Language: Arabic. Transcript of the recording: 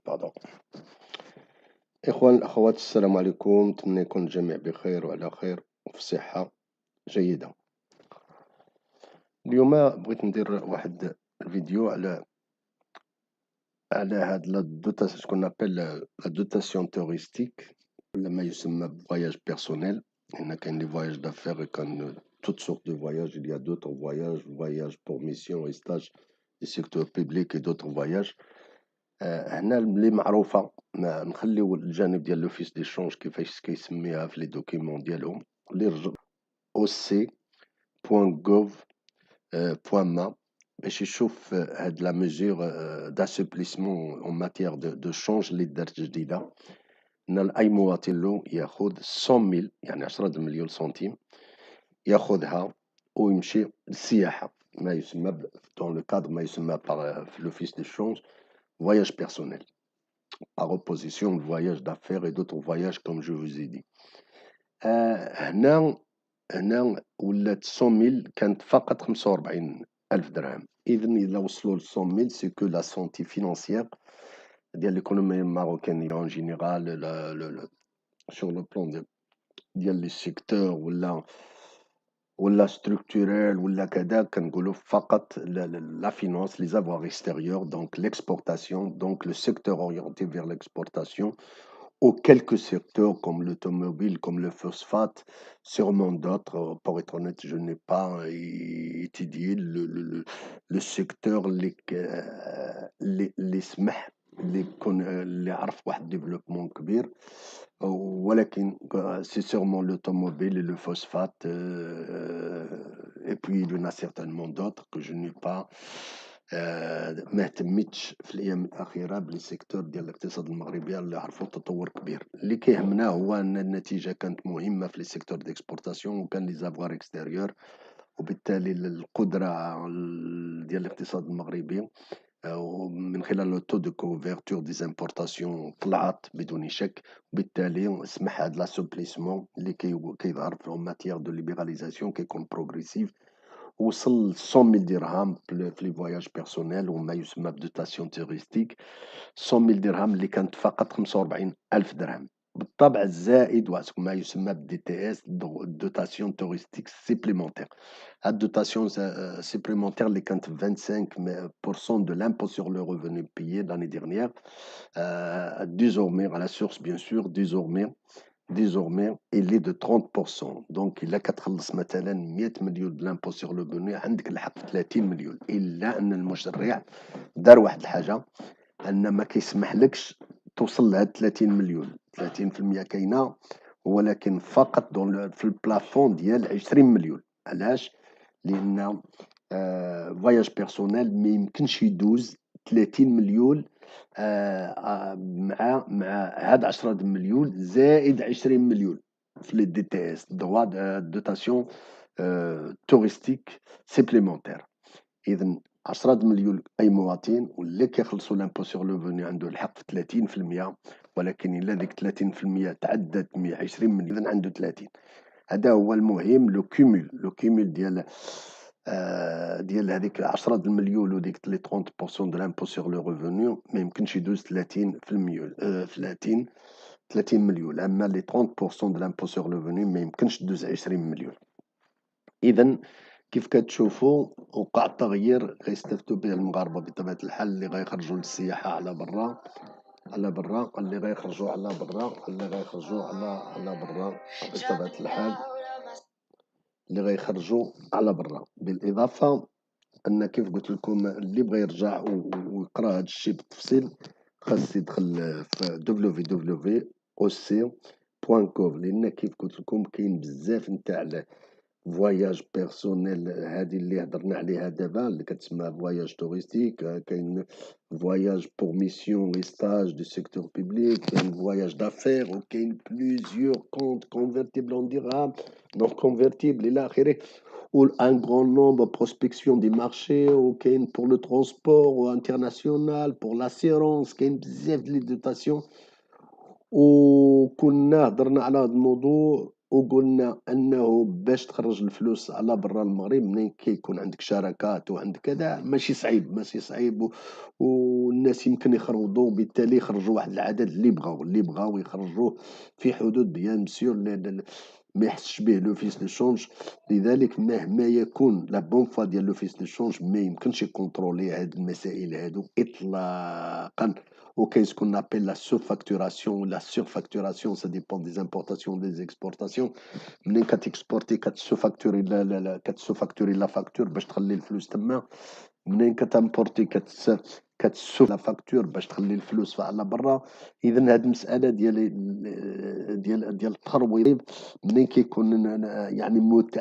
باردون. إخوان الأخوات، السلام عليكم، نتمنى يكون الجميع بخير وعلى خير وفي صحة جيدة. اليوم بغيت ندير واحد الفيديو على هاد لا دوتاسيون شكون نابيل لا دوتاسيون توريستيك، ولا ما يسمى بفواياج بيرسونيل. لأن كاين لي فواياج دافير وكاين توت سورت دو فواياج. il y a d'autres voyages pour mission et stage du secteur public et d'autres voyages. هنا اللي معروفة نخليو الجانب ديال لوفيس ديشونج كيفاش كيسميها في لي دوكيمون ديالهم، اللي يرجعو oc.gov.ma باش يشوف هاد لا ميزور داسوبليسمون اون ماتيير دو شونج اللي دارت جديدة. ان اي مواطن له ياخذ 100,000 يعني 10 مليون سنتيم ياخذها ويمشي للسياحة، ما يسمى دون لو كادر ما يسمى في لوفيس ديشونج voyage personnel, par opposition au voyage d'affaires et d'autres voyages comme je vous ai dit. هنا ولات 100,000 كانت فقط 45,000 درهم. إذا إلا وصلوا ل 100,000 سي كو لا سونتي فينانسيير ديال ليكونومي ماروكان اون جينيرال سور لو بلان ديال لي سيكتور ولا structurel ولا كذا، كنقولوا فقط la finance, les avoirs extérieurs, donc l'exportation, donc le secteur orienté vers l'exportation, ou quelques secteurs comme l'automobile, comme le phosphate, sûrement d'autres. Pour être honnête, je n'ai pas étudié le secteur اللي سمح اللي عرف واحد ديفلوبمون كبير، ولكن c'est sûrement l'automobile et le phosphate, et puis il y en a certainement d'autres que je n'ai pas ما اهتمتش في الايام الاخيره بالسيكتور ديال الاقتصاد المغربي اللي عرفوا تطور كبير. اللي كيهمنا هو ان النتيجه كانت مهمه في السيكتور ديكسبورتاسيون وكان لي زافوار اكستيريور، وبالتالي القدره ديال الاقتصاد المغربي من خلال لو تو دو كوفرتور دي زامبورتاسيون طلعت بدون شك، وبالتالي سمح هاد لاسوبليسمون اللي كيظهر في ماتيير دو ليبراليزاسيون كيكون بروغريسيف. وصل 100,000 درهم في لي فواياج بيرسونيل وما يسمى بدوتاسيون توريستيك. 100,000 درهم اللي كانت فقط 45,000 درهم. بالطبع الزائد ما يسمى بدي تي اس دوتاسيون توريستيك سيبليمونتير. هاد الدوتاسيون سيبليمونتير اللي كانت 25% de l'impôt sur le revenu payé l'année dernière, désormais à la source bien sûr, désormais il est de 30%. donc إلا كتخلص مثلا 100 مليون de l'impôt sur le revenu عندك الحق في 30 مليون، إلا أن المشرع دار واحد الحاجة أن ما كيسمحلكش توصل لهاد 30 مليون. 30% كاينة، ولكن فقط في البلافون ديال 20 مليون. علاش؟ لأن فواياج بيرسونيل ما يمكنش يدوز 30 مليون مع هاد 10 مليون زائد 20 مليون في لي دي تي اس دوا دوتاسيون توريستيك سيبليمونتير. إذا 10 مليون أي مواطن واللي كيخلصوا لامبو سور لو فوني عنده الحق في 30%، ولكن إلا ديك 30% تعدت 20 مليون إذا عنده 30. هذا هو المهم، لو كيمول ديال هذيك 10 مليون وديك لي 30% دو لامبو سور لو ريفوني ما يمكنش يدوز 30 مليون. اما لي 30% دو لامبو سور لو ريفوني ما يمكنش تدوز 20 مليون. اذا كيف كتشوفوا وقع التغيير غيستافدوا به المغاربه بطبيعه الحال، اللي غيخرجوا للسياحه على برا اللي غيخرجوا على برا بطبيعه الحال اللي غيخرجوا على برا. بالاضافه ان كيف قلت لكم اللي بغى يرجع ويقرا هذا الشيء بالتفصيل خاص يدخل في www.oc.gov، لان كيف قلت لكم كاين بزاف نتاع فواياج بيرسونيل هذه اللي هضرنا عليها دابا اللي كتسمى فواياج توريستيك. كاين فواياج بور ميسيون اي ستاج دو سيكتور بيبليك، كاين فواياج دافير، وكاين بليزيور كونت كونفرتيبل اون درهم نون كونفرتيبل الى اخره، ou un grand nombre de prospection des marchés, ou pour le transport international, pour l'assurance, كاين بزاف ديال لي دوتاسيون. وكنا هضرنا على هذا الموضوع وقلنا أنه باش تخرّج الفلوس على برا المغرب منين كيكون عندك شراكات وعندك كذا ماشي صعيب، ماشي صعيب والناس يمكن يخرّجوا وبالتالي يخرّجوا واحد العدد اللي بغاو يخرّجوه في حدود bien sûr ما يحسش به l'office de change. لذلك مهما يكون la bonne foi ديال l'office de change ما يمكنش يكونترولي هاد المسائل هادو إطلاقًا. وكاين ce qu'on appelle la surfacturation ou la surfacturation ça dépend des importations des exportations. منين كتيكسبورتي كتسوفاكتوري كتسوفاكتوري لا فاكتور باش تخلي الفلوس تما. منين كتامبورتي كتسوف لا فاكتور باش تخلي الفلوس على برا. اذا هاد المساله ديال الترويض منين كيكون يعني